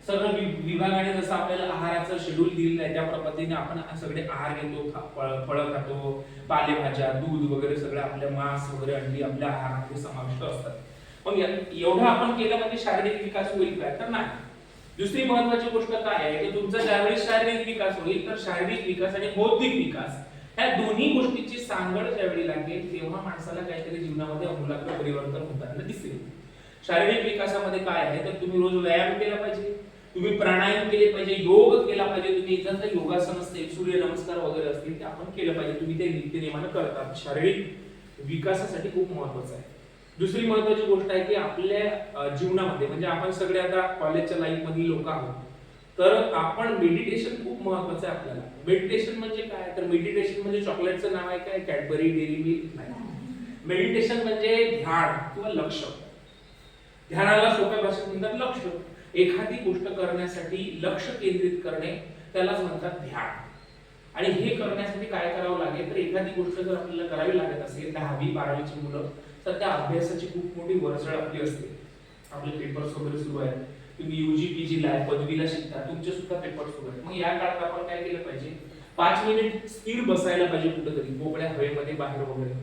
सगळं विभागाने जसं आपल्याला आहाराचं शेड्यूल दिलेलं आहे त्या पद्धतीने आपण सगळे आहार घेतो, फळं खातो, पालेभाज्या, दूध वगैरे सगळं, आपल्या मांस वगैरे, अंडी आपल्या आहारामध्ये समाविष्ट असतात. मग एवढं आपण केलं म्हणजे शारीरिक विकास होईल काय? तर नाही. दुसरी महत्वाची गोष्ट काय आहे की तुमचा ज्यावेळी शारीरिक विकास होईल तर शारीरिक विकास आणि बौद्धिक विकास ह्या दोन्ही गोष्टींची सांगड ज्यावेळी लागेल तेव्हा माणसाला काहीतरी जीवनामध्ये आमूलाग्र परिवर्तन होताना दिसेल. शारीरिक विकासामध्ये काय आहे तर तुम्ही रोज व्यायाम केला पाहिजे, तुम्ही प्राणायाम केले पाहिजे, योग केला पाहिजे, तुम्ही इतर योगासन असतील, सूर्य नमस्कार वगैरे असतील ते आपण केलं पाहिजे, तुम्ही ते नित्यनेमानं करता. शारीरिक विकासासाठी खूप महत्वाचं आहे. दुसरी महत्वाची गोष्ट आहे की आपल्या जीवनामध्ये म्हणजे आपण सगळे आता कॉलेजच्या लाईफ मध्ये लोक आहोत, तर आपण मेडिटेशन खूप महत्वाचं आहे आपल्याला. मेडिटेशन म्हणजे काय? तर मेडिटेशन म्हणजे चॉकलेटचं नाव आहे काय? कॅडबरी, डेअरी मिल्क नाही. मेडिटेशन म्हणजे ध्यान किंवा लक्ष. ध्यानाला सोप्या भाषेत म्हणतात लक्ष. एखादी गोष्ट करण्यासाठी लक्ष केंद्रित करणे त्यालाच म्हणतात ध्यान. आणि हे करण्यासाठी काय करावं लागेल तर एखादी गोष्ट जर आपल्याला करावी लागत असेल, 10वी 12वीची मुलं तर त्या अभ्यासाची खूप मोठी वरचढ आपली असते. आपले पेपर्स वगैरे सुरू आहेत, तुम्ही यूजी पीजी ला पदवीला शिकता, तुमचे सुद्धा पेपर सुरू आहेत. मग या काळात आपण काय केलं पाहिजे? 5 मिनिट स्थिर बसायला पाहिजे कुठेतरी मोकळ्या हवेमध्ये बाहेर वगैरे,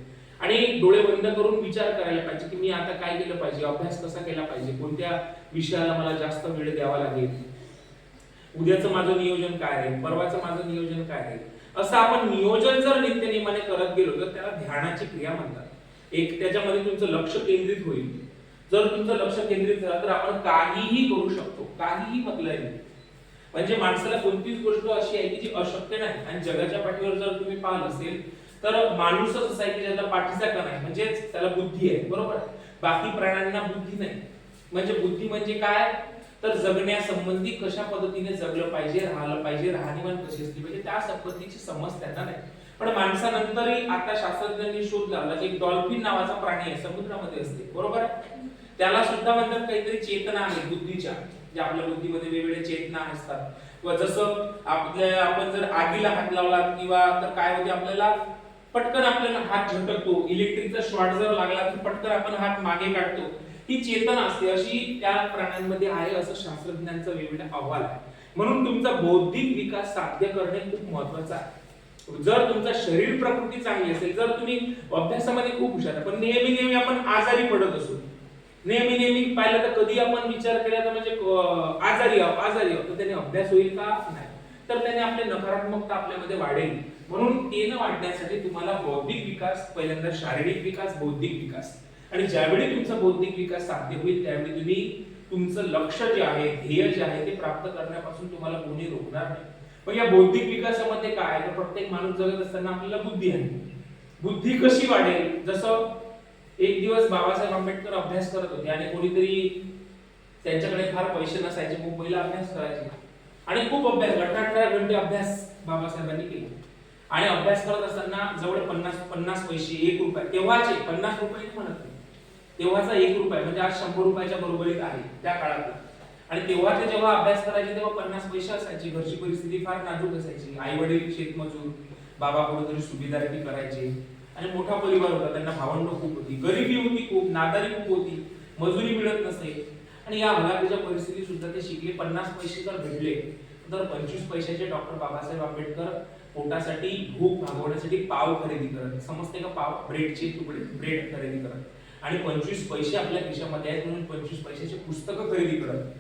आणि डोळे बंद करून विचार करायला पाहिजे की मी आता काय केलं पाहिजे, अभ्यास कसा केला पाहिजे, कोणत्या विषयाला मला जास्त वेळ द्यावा लागेल, उद्याचं माझं नियोजन काय आहे, परवाचं माझं नियोजन काय आहे. असं आपण नियोजन जर नित्यनेमाने करत गेलो तर त्याला ध्यानाची क्रिया म्हणतात. एक त्याच्यामध्ये तुमचं लक्ष केंद्रित होईल. जर तुमचं लक्ष केंद्रित झालं तर आपण काहीही करू शकतो, काहीही म्हटलं नाही. म्हणजे माणसाला कोणतीच गोष्ट अशी आहे की जी अशक्य नाही. आणि जगाच्या पाठीवर जर तुम्ही पाहिलं असेल तर माणूसच असा आहे की ज्याला पाठीचा कण आहे, म्हणजे त्याला बुद्धी आहे, बरोबर. बाकी प्राण्यांना बुद्धी नाही. म्हणजे बुद्धी म्हणजे काय तर जगण्यासंबंधी कशा पद्धतीने जगलं पाहिजे, राहिलं पाहिजे, राहणीमान कशी असली पाहिजे त्या संबंधीची समज त्यांना नाही. पण माणसानंतरही आता शास्त्रज्ञांनी शोध लावला की एक डॉल्फिन नावाचा प्राणी आहे, समुद्रामध्ये असते, बरोबर. त्याला सुद्धा म्हणतात काहीतरी चेतना आहे बुद्धीच्या, जे आपल्या बुद्धीमध्ये वेगवेगळे चेतना असतात. किंवा जसं आपण जर आगीला हात लावला किंवा तर काय होते, आपल्याला पटकन आपल्याला हात झटकतो, इलेक्ट्रिकचा शॉर्ट जर लागला तर पटकन आपण हात मागे काढतो. ही चेतना असते, अशी त्या प्राण्यांमध्ये आहे असं शास्त्रज्ञांचा वेगवेगळा अहवाल आहे. म्हणून तुमचा बौद्धिक विकास साध्य करणे खूप महत्वाचं आहे. जर तुमचा शरीर प्रकृती चांगली असेल, जर तुम्ही अभ्यासामध्ये खूप हुशार आहे पण नेहमी आपण आजारी पडत असू, नेहमी पाहिलं तर कधी आपण विचार केला तर म्हणजे आजारी आहोत तर त्याने अभ्यास होईल का? नाही. तर त्याने आपले नकारात्मकता आपल्यामध्ये वाढेल. म्हणून ते न वाढण्यासाठी तुम्हाला बौद्धिक विकास, पहिल्यांदा शारीरिक विकास, बौद्धिक विकास. आणि ज्यावेळी तुमचा बौद्धिक विकास साध्य होईल त्यावेळी तुम्ही तुमचं लक्ष जे आहे, ध्येय जे आहे ते प्राप्त करण्यापासून तुम्हाला कोणी रोखणार नाही. मग या बौद्धिक विकासामध्ये काय तर प्रत्येक माणूस जगत असताना आपल्याला बुद्धी आहे. बुद्धी कशी वाढेल? जसं एक दिवस बाबासाहेब आंबेडकर अभ्यास करत होते आणि कोणीतरी त्यांच्याकडे फार पैसे नसायचे, मुंबईला अभ्यास करायचे आणि खूप अभ्यास, 18 घंटे अभ्यास बाबासाहेबांनी केला. आणि अभ्यास करत असताना जवळ 50 पैसे, 1 रुपया, तेव्हाचे 50 रुपये म्हणत नाही, तेव्हाचा 1 रुपया म्हणजे आज 100 रुपयाच्या बरोबरीत आहे त्या काळात. आणि तेव्हा ते जेव्हा अभ्यास करायचे तेव्हा 50 पैसे असायची, घरची परिस्थिती फार नाजूक असायची, आई वडील शेतमजूर, बाबा कुठेतरी सुभेदारी करायचे आणि मोठा परिवार होता, त्यांना भावंड खूप होती, गरिबी होती खूप, नादारी खूप होती, मजुरी मिळत नसे. आणि या हलाखीच्या परिस्थिती सुद्धा ते शिकले. 50 पैसे जर भेटले तर 25 पैशाचे डॉक्टर बाबासाहेब आंबेडकर पोटासाठी, भूक भागवण्यासाठी पाव खरेदी करत, समजते का? पाव, ब्रेडचे तुकडे, ब्रेड खरेदी करत. आणि 25 पैसे आपल्या खिशामध्ये आहेत म्हणून 25 पैशाचे पुस्तकं खरेदी करत.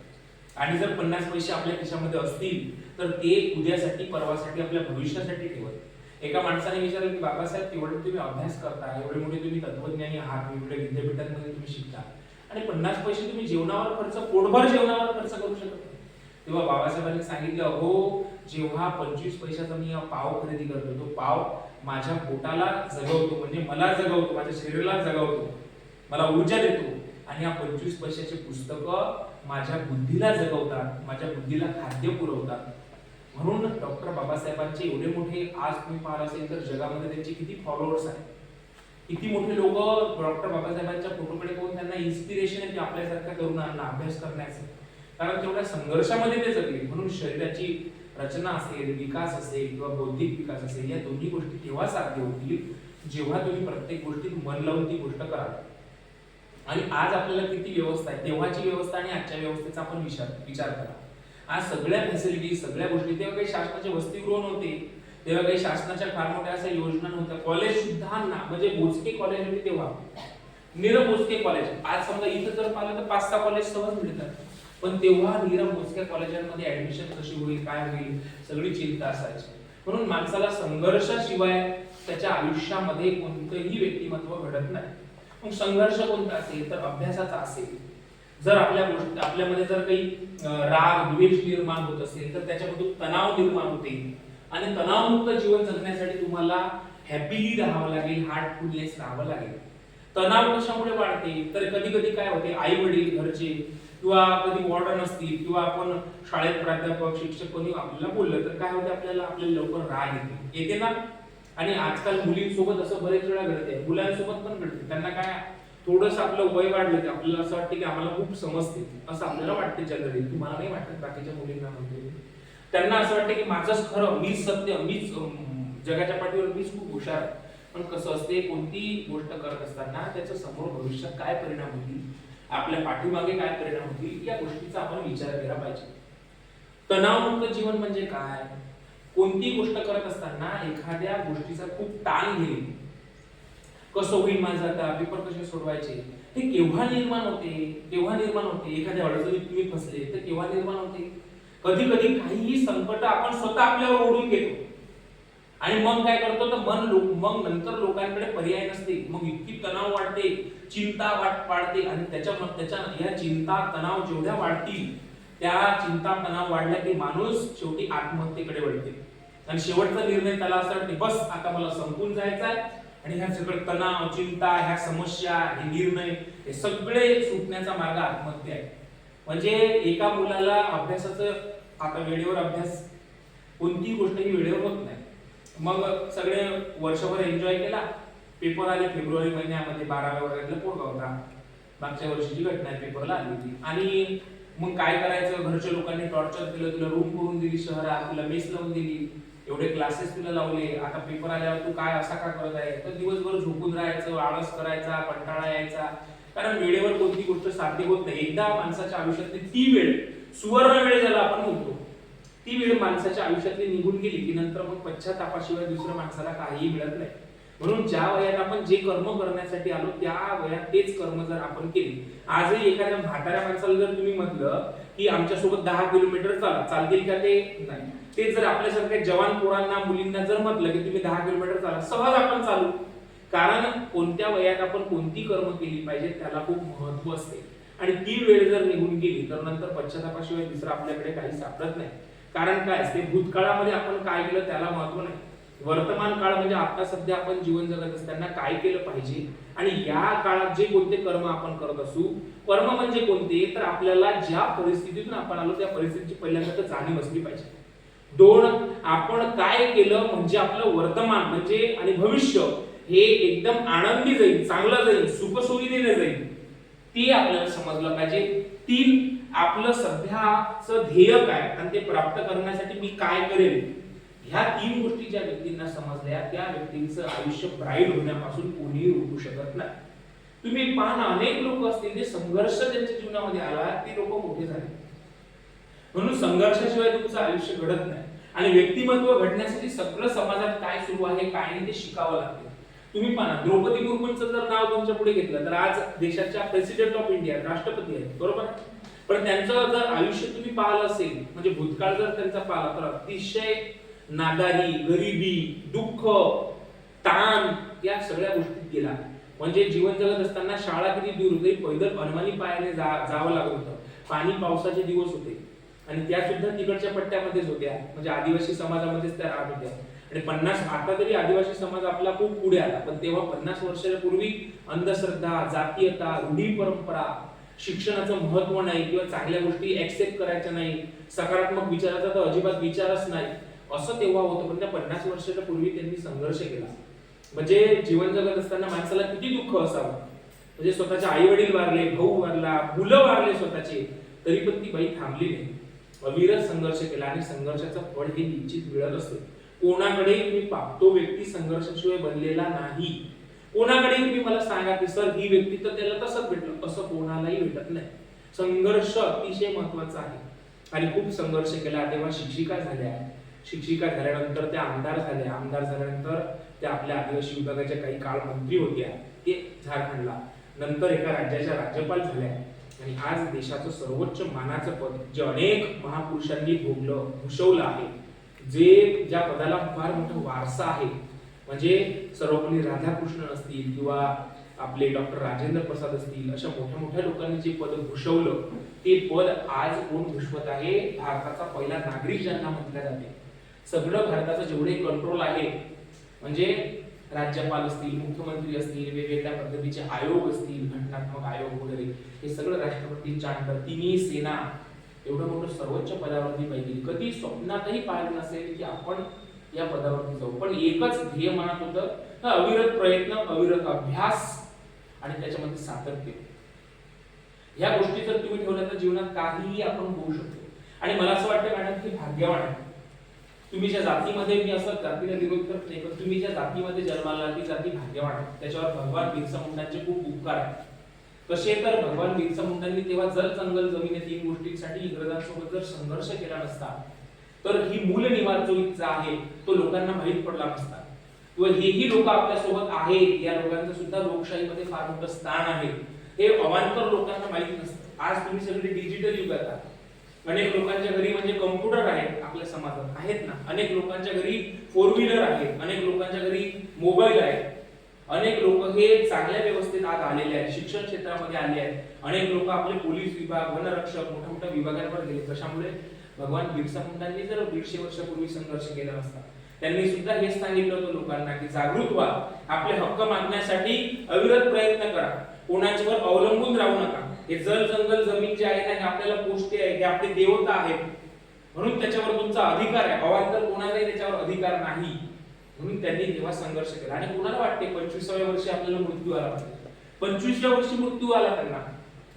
आणि जर 50 पैसे आपल्या खिशामध्ये असतील तर ते उद्यासाठी, परवासाठी, आपल्या भविष्यासाठी ठेवत. एका माणसाने विचारलं की बाबासाहेब तेवढे तुम्ही अभ्यास करता, एवढे मोठे तुम्ही तत्वज्ञानी आहात, वेगवेगळ्या विद्यापीठांमध्ये तुम्ही शिकता आणि 50 पैसे तुम्ही जेवणावर खर्च, पोटभर जेवणावर खर्च करू शकत नाही. तेव्हा बाबासाहेबांनी सांगितलं, हो, जेव्हा 25 पैशाचा मी पाव खरेदी करतो, तो पाव माझ्या पोटाला जगवतो, म्हणजे मला जगवतो, माझ्या शरीराला जगवतो, मला ऊर्जा देतो. आणि या 25 पैशाचे पुस्तकं माझ्या बुद्धीला जगवतात, माझ्या बुद्धीला खाद्य पुरवतात. म्हणून डॉक्टर बाबासाहेबांचे एवढे मोठे, आज तुम्ही पाहिलं असेल तर जगामध्ये त्यांचे किती फॉलोअर्स आहेत, किती मोठे लोक डॉक्टर बाबासाहेबांच्या फोटोकडे पाहून त्यांना इन्स्पिरेशन येते आपल्यासारख्या तरुणांना अभ्यास करण्याचं. कारण तेवढ्या संघर्षामध्ये ते जगले. म्हणून शरीराची रचना असेल, विकास असेल किंवा बौद्धिक विकास असेल, या दोन्ही गोष्टी तेव्हा साध्य होतील जेव्हा तुम्ही प्रत्येक गोष्टीत मन लावून ती गोष्ट कराल. आणि आज आपल्याला किती व्यवस्था आहे, तेव्हाची व्यवस्था आणि आजच्या व्यवस्थेचा आपण विचार करा. आज सगळ्या फॅसिलिटी, सगळ्या गोष्टी, तेव्हा काही शासनाचे वसतिगृह नव्हते, तेव्हा काही शासनाच्या फार मोठ्या अशा योजना नव्हत्या. कॉलेज सुद्धा ना, म्हणजे मोजके कॉलेज होते तेव्हा, मोजके कॉलेज. आज समजा इथं जर पाहिलं तर 5-6 कॉलेज सहज मिळतात, पण तेव्हा मोजक्या कॉलेजांमध्ये ऍडमिशन कशी होईल, काय होईल, सगळी चिंता असायची. म्हणून माणसाला संघर्षाशिवाय त्याच्या आयुष्यामध्ये कोणतंही व्यक्तिमत्व घडत नाही. मग संघर्ष कोणता असेल तर अभ्यासाचा असेल. जर आपल्यामध्ये जर काही राग द्वेष निर्माण होत असेल तर त्याच्यामधून तणाव निर्माण होते, आणि तणावमुक्त जीवन जगण्यासाठी तुम्हाला हॅपीली राहावं लागेल, हार्टफुलनेस राहावं लागेल. तणाव कशामुळे वाढते तर कधी कधी काय होते, आई वडील घरचे किंवा कधी वॉर्डन असतील किंवा आपण शाळेत प्राध्यापक शिक्षक कोणी आपल्याला बोललं तर काय होते, आपल्याला लवकर राग येते ना. आणि आजकाल मुलींसोबत असं बरेच वेळा घडते, मुलांसोबत पण घडते. त्यांना काय थोडंसं आपलं वय वाढलं की आपल्याला असं वाटतं की आम्हाला खूप समजते, असं आपल्याला वाटते जनरली. तुम्हाला नाही वाटत, बाकीच्या मुलींना म्हणते. त्यांना असं वाटतं की माझंच खरं, मीच सत्य, मीच जगाच्या पाठीवर, मीच खूप हुशार आहे. पण कसं असते, कोणती गोष्ट करत असताना त्याच्या समोर भविष्यात काय परिणाम होतील, आपल्या पाठीमागे काय परिणाम होतील, या गोष्टीचा आपण विचार केला पाहिजे. तणावमुक्त जीवन म्हणजे काय? कोणती गोष्ट करत असताना एखाद्या गोष्टीचा खूप ताण घेणे, कसं होईल माझं आता, पेपर कसे सोडवायचे, हे केव्हा निर्माण होते, एखाद्या अडचणीत तुम्ही फसले तर केव्हा निर्माण होते. कधी कधी काहीही संकट आपण स्वतः आपल्यावर ओढून घेतो, आणि मग काय करतो तर मग नंतर लोकांकडे पर्याय नसते, मग इतकी तणाव वाढते, चिंता वाढते, आणि त्याच्या या चिंता तणाव जेवढ्या वाढतील, त्या चिंता तणाव वाढल्या की माणूस शेवटी आत्महत्येकडे वळते. आणि शेवटचा निर्णय त्याला असं वाटते, बस आता मला संपून जायचं आहे, आणि ह्या सगळं तणाव, चिंता, ह्या समस्या, हे निर्णय, हे सगळे सुटण्याचा मार्ग आत्महत्या आहे. म्हणजे एका मुलाला अभ्यासाचं, आता वेळेवर अभ्यास, कोणतीही गोष्ट ही वेळेवर होत नाही. मग सगळे वर्षभर एन्जॉय केला, पेपर आले फेब्रुवारी महिन्यामध्ये, 12व्या वर्गातला पोरगा होता, मागच्या वर्षीची घटना आहे, पेपरला आली होती. आणि मग काय करायचं, घरच्या लोकांनी टॉर्चर केलं, तुला रूम करून दिली शहरात, तुला मेस लावून दिली, एवढे क्लासेस तुला लावले, आता पेपर आल्यावर तू काय असा का करत आहे, तर दिवसभर झोपून राहायचं, आळस करायचा, कंटाळा यायचा, कारण वेळेवर कोणती गोष्ट साध्य होत नाही. एकदा माणसाच्या आयुष्यातली ती वेळ, सुवर्ण वेळ ज्याला आपण म्हणतो, ती वेळ माणसाच्या आयुष्यातली निघून गेली की नंतर मग पश्चातापाशिवाय दुसऱ्या माणसाला काहीही मिळत नाही. म्हणून ज्या वयात आपण जे कर्म करण्यासाठी आलो त्या वयात तेच कर्म जर आपण केले, आजही एखाद्या म्हाताऱ्या माणसाला जर तुम्ही म्हटलं की आमच्या सोबत 10 किलोमीटर चालतील का, ते नाही. ते जर आपल्यासारख्या जवान पोरांना, मुलींना जर म्हटलं की तुम्ही 10 किलोमीटर चाला, सहज आपण चालू. कारण कोणत्या वयात आपण कोणती कर्म केली पाहिजे त्याला खूप महत्व असते, आणि ती वेळ जर निघून गेली तर नंतर पश्चातापाशिवाय दुसरं आपल्याकडे काही सापडत नाही. कारण काय असते, भूतकाळामध्ये आपण काय केलं त्याला महत्व नाही, वर्तमान काळ म्हणजे आता सध्या आपण जीवन जगत असताना काय केलं पाहिजे, आणि या काळात जे कोणते कर्म आपण करत असू. कर्म म्हणजे कोणते तर आपल्याला ज्या परिस्थितीतून आपण आलो त्या परिस्थितीची पहिल्यांदा तर जाणीव असली पाहिजे. 2, आपण काय केलं म्हणजे आपलं वर्तमान म्हणजे आणि भविष्य हे एकदम आनंदी जाईल, चांगलं जाईल, सुखसुविधेने जाईल, ते आपल्याला समजलं पाहिजे. 3, आपलं सध्याचं ध्येय काय आणि ते प्राप्त करण्यासाठी मी काय करेल, ह्या 3 गोष्टी ज्या व्यक्तींना समजल्या त्या व्यक्तींचं आयुष्य ब्राईट होण्यापासून कोणीही रोखू शकत नाही. तुम्ही पहा ना, अनेक लोक असतील जे संघर्ष त्यांच्या जीवनामध्ये आला, ते लोक मोठे झाले. म्हणून संघर्षाशिवाय तुमचं आयुष्य घडत नाही, आणि व्यक्तिमत्व घडण्यासाठी सगळं समाजात काय सुरू आहे काय नाही ते शिकावं लागतं. तुम्ही पहा, द्रौपदी मुर्मूंचं जर नाव तुमच्या पुढे घेतलं तर आज देशाच्या प्रेसिडेंट ऑफ इंडिया, राष्ट्रपती आहेत, बरोबर. पण त्यांचं जर आयुष्य तुम्ही पाहिलं असेल, म्हणजे भूतकाळ जर त्यांचा पाहिला तर अतिशय नादारी, गरिबी, दुःख, ताण या सगळ्या गोष्टीत गेला. म्हणजे जीवन जगत असताना शाळा किती दूर होती, पैदल अनवाणी पायाने जावं लागत होतं. पाणी पावसाचे दिवस होते, आणि त्या सुद्धा तिकडच्या पट्ट्यामध्येच होत्या, म्हणजे आदिवासी समाजामध्येच त्या राहत होत्या. आणि 50, आता तरी आदिवासी समाज आपला खूप पुढे आला, पण तेव्हा 50 वर्षापूर्वी अंधश्रद्धा, जातीयता, रूढी परंपरा, शिक्षणाचं महत्व नाही किंवा चांगल्या गोष्टी ऍक्सेप्ट करायच्या नाही, सकारात्मक विचाराचा तर अजिबात विचारच नाही, असं तेव्हा होतं. पण त्या 50 वर्षाच्या पूर्वी त्यांनी संघर्ष केला. म्हणजे जीवन जगत असताना माणसाला किती दुःख असावं, म्हणजे स्वतःचे आई वडील वारले, भाऊ वारला, मुलं वारले स्वतःचे, तरी पण ती बाई थांबली नाही, अविरत संघर्ष केला, आणि संघर्षाचं फळ हे निश्चित मिळत असते. कोणाकडे तुम्ही तो व्यक्ती संघर्षाशिवाय बनलेला नाही. कोणाकडे तुम्ही मला सांगा की सर ही व्यक्ती तर त्याला तसंच भेटलं, असं कोणालाही भेटत नाही. संघर्ष अतिशय महत्वाचा आहे. आणि खूप संघर्ष केला, तेव्हा शिक्षिका झाल्या. शिक्षिका झाल्यानंतर त्या आमदार झाल्या. आमदार झाल्यानंतर त्या आपल्या आदिवासी विभागाच्या काही काळ मंत्री होत्या, ते झारखंडला. नंतर एका राज्याच्या राज्यपाल झाल्या. आणि आज देशाचं सर्वोच्च मानाचं पद जे अनेक महापुरुषांनी भूषवलं आहे, जे ज्या पदाला फार मोठा वारसा आहे, म्हणजे सर्वपल्ली राधाकृष्णन असतील किंवा आपले डॉक्टर राजेंद्र प्रसाद असतील, अशा मोठ्या मोठ्या लोकांनी जे पद भूषवलं, ते पद आज कोण भूषवत आहे? भारताचा पहिला नागरिक ज्यांना म्हटलं जाते. सगळं भारताचं जेवढे कंट्रोल आहे, म्हणजे राज्यपाल असतील, मुख्यमंत्री असतील, वेगवेगळ्या पद्धतीचे आयोग असतील, घटनात्मक आयोग वगैरे, हे सगळं राष्ट्रपतींच्या अंडर, तिन्ही सेना एवढं मोठं सर्वोच्च पदावरती पाहिजे. कधी स्वप्नातही पाहिलं नसेल की आपण या पदावरती जाऊ. पण एकच ध्येय मनात होतं, अविरत प्रयत्न, अविरत अभ्यास आणि त्याच्यामध्ये सातत्य. ह्या गोष्टी जर तुम्ही ठेवल्या तर जीवनात काहीही आपण होऊ शकतो. आणि मला असं वाटतं मॅडम की भाग्यवान आहे तुम्ही ज्या जातीमध्ये, मी असं जातीला विरोध करत नाही, पण तुम्ही ज्या जातीमध्ये जन्माला ती जाती भाग्यवान आहे. त्याच्यावर भगवान बिरसा मुंडांचे खूप उपकार आहेत. कसे तर भगवान बिरसा मुंडांनी तेव्हा जल जंगल जमीन या तीन गोष्टींसाठी इंग्रजांसोबत जर संघर्ष केला नसता, तर ही मूल निवास जो इथचा आहे तो लोकांना माहीत पडला नसता. व हेही लोक आपल्या सोबत आहेत, या लोकांचं सुद्धा लोकशाहीमध्ये फार मोठं स्थान आहे, हे अवांतर लोकांना माहीत नसतं. आज तुम्ही सगळे डिजिटल युगात आहात. अनेक लोकांच्या घरी म्हणजे कॉम्प्युटर आहेत, आपल्या समाजात आहेत ना. अनेक लोकांच्या घरी 4 व्हीलर आहेत, अनेक लोकांच्या घरी मोबाईल आहे. अनेक लोक हे चांगल्या व्यवस्थेत आज आलेले आहेत, शिक्षण क्षेत्रामध्ये आले आहेत. अनेक लोक आपले पोलीस विभाग, वनरक्षक, मोठ्या मोठ्या विभागांवर गेले. कशामुळे? भगवान बिरसा मुंडांनी जर 150 वर्षापूर्वी संघर्ष केला नसता, त्यांनी सुद्धा हेच सांगितलं होतं लोकांना की जागृत व्हा, आपले हक्क मागण्यासाठी अविरत प्रयत्न करा, कोणाच्यावर अवलंबून राहू नका. हे जल जंगल जमीन जे आहे ना, हे आपल्याला पोषते आहे, हे आपले देवता आहेत, म्हणून त्याच्यावर तुमचा अधिकार आहे. अवांतर कोणालाही त्याच्यावर अधिकार नाही. म्हणून त्यांनी तेव्हा संघर्ष केला. आणि कोणाला वाटते 25व्या वर्षी आपल्याला मृत्यू आला पाहिजे? 25व्या वर्षी मृत्यू आला त्यांना.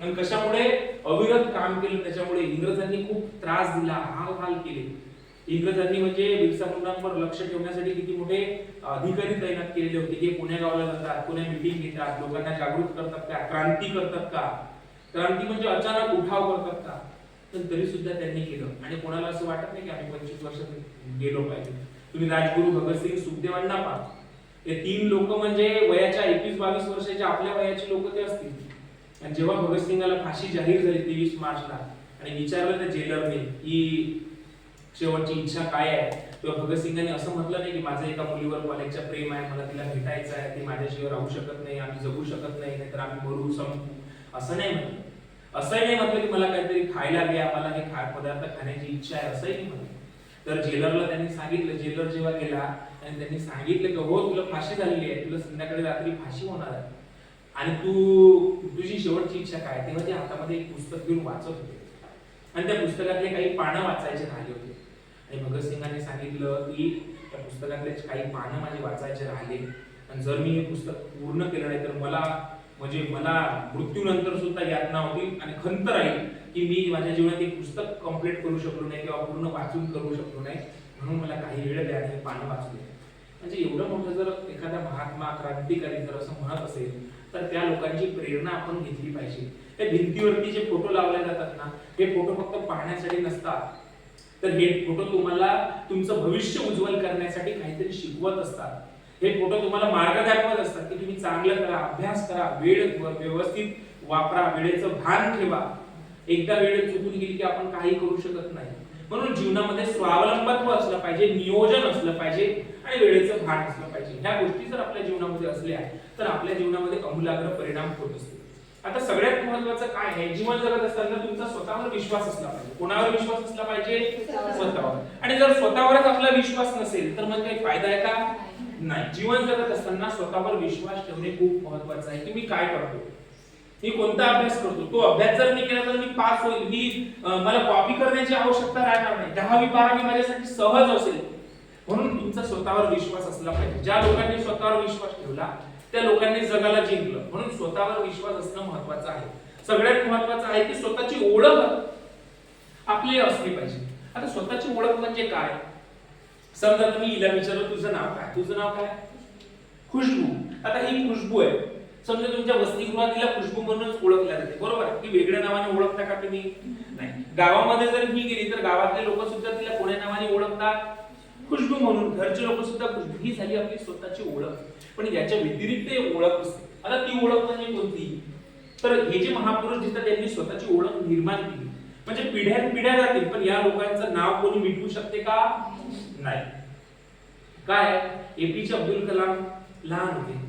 आणि कशामुळे? अविरत काम केलं. त्याच्यामुळे इंग्रजांनी खूप त्रास दिला, हाल केले. इंग्रजांनी म्हणजे बिरसा मुंडांवर लक्ष ठेवण्यासाठी किती मोठे अधिकारी तैनात केलेले होते, की पुणे गावाला जातात, पुणे मीटिंग घेतात, लोकांना जागृत करतात का, क्रांती करतात का, क्रांती म्हणजे अचानक उठाव करतात का. पण तरी सुद्धा त्यांनी केलं. आणि कोणाला असं वाटत नाही की आम्ही 25 वर्षात गेलो पाहिजे. तुम्ही राजगुरू भगतसिंग, सुखदेवांना पहा. हे 3 लोक म्हणजे वयाच्या 21-22 वर्षाच्या आपल्या वयाची लोक ते असतील. आणि जेव्हा भगतसिंगाला फाशी जाहीर झाली 23 मार्चला आणि विचारलं त्या जेलरने की शेवटची इच्छा काय आहे, तेव्हा भगतसिंगांनी असं म्हटलं नाही की माझं एका मुलीवर कॉलेजच्या प्रेम आहे, मला तिला भेटायचं आहे, ती माझ्याशिवाय राहू शकत नाही, आम्ही जगू शकत नाही, नाहीतर आम्ही मरू संपू, असं नाही म्हटलं. असंही नाही म्हटलं की मला काहीतरी खायला द्या, मला हे पदार्थ खाण्याची इच्छा आहे, असंही नाही म्हटलं. तर जेलरला त्यांनी सांगितलं, जेलर जेव्हा गेला आणि त्यांनी सांगितलं की हो तुला फाशी झालेली आहे, तुला संध्याकाळी रात्री फाशी होणार आहे आणि तुझी शेवटची इच्छा काय, तेव्हा ते हातामध्ये एक पुस्तक घेऊन वाचत होते आणि त्या पुस्तकातले काही पानं वाचायचे राहिले होते. आणि भगतसिंगांनी सांगितलं की त्या पुस्तकातले काही पानं माझे वाचायचे राहिले आणि जर मी हे पुस्तक पूर्ण केलं नाही तर मला मृत्यूनंतर सुद्धा यातना होतील आणि खंत राहील की मी माझ्या जीवनात एक पुस्तक कंप्लीट करू शकलो नाही किंवा पूर्ण वाचून करू शकलो नाही, म्हणून मला काही वेळ द्या आणि पानं वाचू द्या. म्हणजे एवढं मोठं जर एखादा महात्मा क्रांतिकारी जर असं म्हणत असेल तर त्या लोकांची प्रेरणा आपण घेतली पाहिजे. त्या भिंतीवरती जे फोटो लावले जातात ना, हे फोटो फक्त पाहण्यासाठी नसतात, तर हे फोटो तुम्हाला तुमचं भविष्य उज्ज्वल करण्यासाठी काहीतरी शिकवत असतात. हे फोटो तुम्हाला मार्ग दाखवत असतात की तुम्ही चांगलं करा, अभ्यास करा, वेळ व्यवस्थित वापरा, वेळेचं भान ठेवा. एकदा वेळ चुकून गेली की आपण काही करू शकत नाही. म्हणून जीवनामध्ये स्वावलंबत्व असलं पाहिजे, नियोजन असलं पाहिजे आणि वेळेचं भान असलं पाहिजे. ह्या गोष्टी जर आपल्या जीवनामध्ये असल्या तर आपल्या जीवनामध्ये आमूलाग्र परिणाम होत असतील. आता सगळ्यात महत्त्वाचं काय आहे, जीवन जगत असताना तुमचा स्वतःवर विश्वास असला पाहिजे. कोणावर विश्वास असला पाहिजे? स्वतःवर. आणि जर स्वतःवरच आपला विश्वास नसेल तर मग काही फायदा आहे का? नाही. जीवन जगत असताना स्वतःवर विश्वास ठेवणे खूप महत्त्वाचं आहे की मी काय करतो, मी कोणता अभ्यास करतो, तो अभ्यास जर मी केला तर मी पास होईल, ही मला कॉपी करण्याची आवश्यकता राहणार नाही, 10वी 12वी माझ्यासाठी सहज असेल. म्हणून तुमचा स्वतःवर विश्वास असला पाहिजे. ज्या लोकांनी स्वतःवर विश्वास ठेवला त्या लोकांनी जगाला जिंकलं. म्हणून स्वतःवर विश्वास असणं महत्त्वाचं आहे. सगळ्यात महत्त्वाचं आहे की स्वतःची ओळख आपली असली पाहिजे. आता स्वतःची ओळख म्हणजे काय? समजा तुम्ही हिला विचारलं तुझं नाव काय, तुझं नाव काय? खुशबू. आता ही खुशबू आहे. समजा तुमच्या वसतिगृहात तिला खुशबू म्हणूनच ओळखल्या जाते, बरोबर? की वेगळ्या नावाने ओळखता का तुम्ही? नाही. गावामध्ये जर ही गेली तर गावातले लोक सुद्धा तिला कोण्या नावाने ओळखतात? खुशबू म्हणून. घरचे लोक सुद्धा खुशबू. ही झाली आपली स्वतःची ओळख. पण याच्या व्यतिरिक्त एक ओळख असते. आता ती ओळख म्हणजे कोणती? तर हे जे महापुरुष दिसतात त्यांनी स्वतःची ओळख निर्माण केली. म्हणजे पिढ्यानपिढ्या जातील पण या लोकांचं नाव कोणी मिटवू शकते का? नाही. काय? एपीजे अब्दुल कलाम लहान होते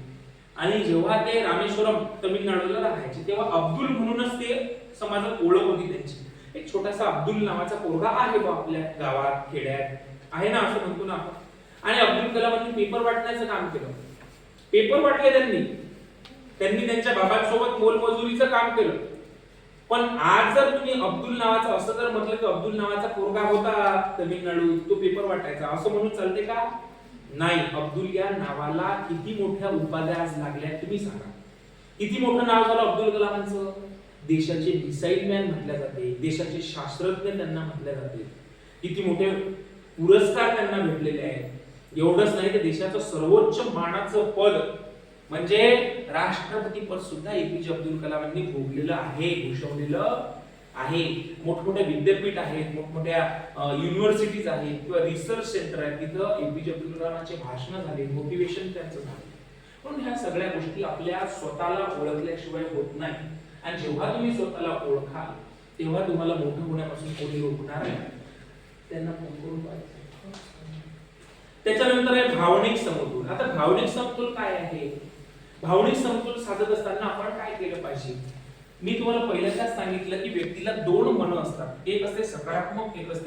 आणि जेव्हा ते रामेश्वरम तमिळनाडूला राहायचे तेव्हा अब्दुल म्हणूनच ते समाजात ओळख होती त्यांची. एक छोटासा अब्दुल नावाचा पोरगा आहे बा आपल्या गावात खेड्यात आहे ना, असं म्हणतो ना आपण. आणि अब्दुल कलामांनी पेपर वाटण्याचं काम केलं. पेपर वाटले त्यांनी त्यांच्या बाबांसोबत मोलमजुरीचं काम केलं. पण आज जर तुम्ही अब्दुल नावाचा असं जर म्हटलं की अब्दुल नावाचा पोरगा होता तमिळनाडू तो पेपर वाटायचा असं म्हणून चालते का? नाही. अब्दुल या नावाला किती मोठ्या उपाध्या आज लागल्या तुम्ही सांगा. किती मोठं नाव झालं अब्दुल कलामांचं. देशाचे मिसाईल मॅन म्हटले जाते, देशाचे शास्त्रज्ञ त्यांना म्हटले जाते, किती मोठे पुरस्कार त्यांना भेटलेले आहेत. एवढंच नाही तर देशाचं सर्वोच्च मानाचं पद म्हणजे राष्ट्रपती पद सुद्धा एपीजे अब्दुल कलामांनी भोगलेलं आहे, भूषवलेलं आहे. मोठमोठे विद्यापीठ आहेत, मोठमोठ्या युनिव्हर्सिटीज आहेत किंवा रिसर्च सेंटर आहेत, तिथं एपीजे अब्दुल कलामांचे भाषण झाले, मोटिवेशन त्यांचं झालं. पण ह्या सगळ्या गोष्टी आपल्या स्वतःला ओळखल्याशिवाय होत नाही. आणि जेव्हा तुम्ही स्वतःला ओळखाल तेव्हा तुम्हाला मोठं होण्यापासून कोणी रोखणार नाही. त्यांना फोन करून पाहिजे. त्याच्यानंतर आहे भावनिक समतोल. आता भावनिक समतोल काय आहे? भावनिक समतोल साधत असताना आपण काय केलं पाहिजे? मी तुम्हाला पहिल्यांदाच सांगितलं की व्यक्तीला दोन मनं असतात. एक असते सकारात्मक, एक असते